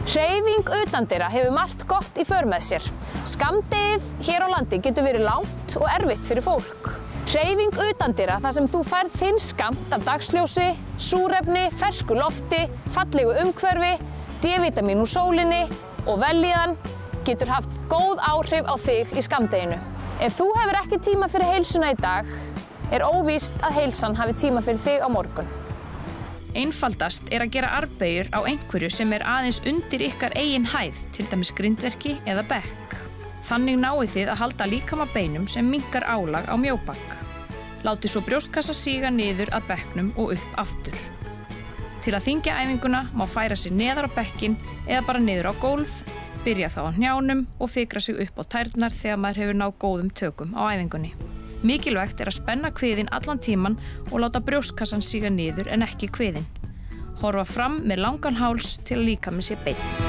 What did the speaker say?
Hreyfing utandyra hefur margt gott í för með sér. Skammdegið hér á landi getur verið langt og erfitt fyrir fólk. Hreyfing utandyra þar sem þú færð þinn skammt af dagsljósi, súrefni, fersku lofti, fallegu umhverfi, D-vítamín úr sólinni og vellíðan getur haft góð áhrif á þig í skammdeginu. Ef þú hefur ekki tíma fyrir heilsuna í dag, óvíst að heilsan hafi tíma fyrir þig á morgun. Einfaldast að gera armbeygjur á einhverju sem aðeins undir ykkar eigin hæð, til dæmis grindverki eða bekk. Þannig náið þið að halda líkama beinum sem minnkar álag á mjóbak. Látið svo brjóstkassa síga niður að bekknum og upp aftur. Til að þyngja æfinguna má færa sig neðar á bekkinn eða bara niður á gólf, byrja þá á hnjánum og fikra sig upp á tærnar þegar maður hefur náð góðum tökum á æfingunni. Mikilvægt að spenna kviðinn allan tíman og láta brjóstkassan síga niður en ekki kviðinn. Horfa fram með langan háls til að líkaminn sé beinn.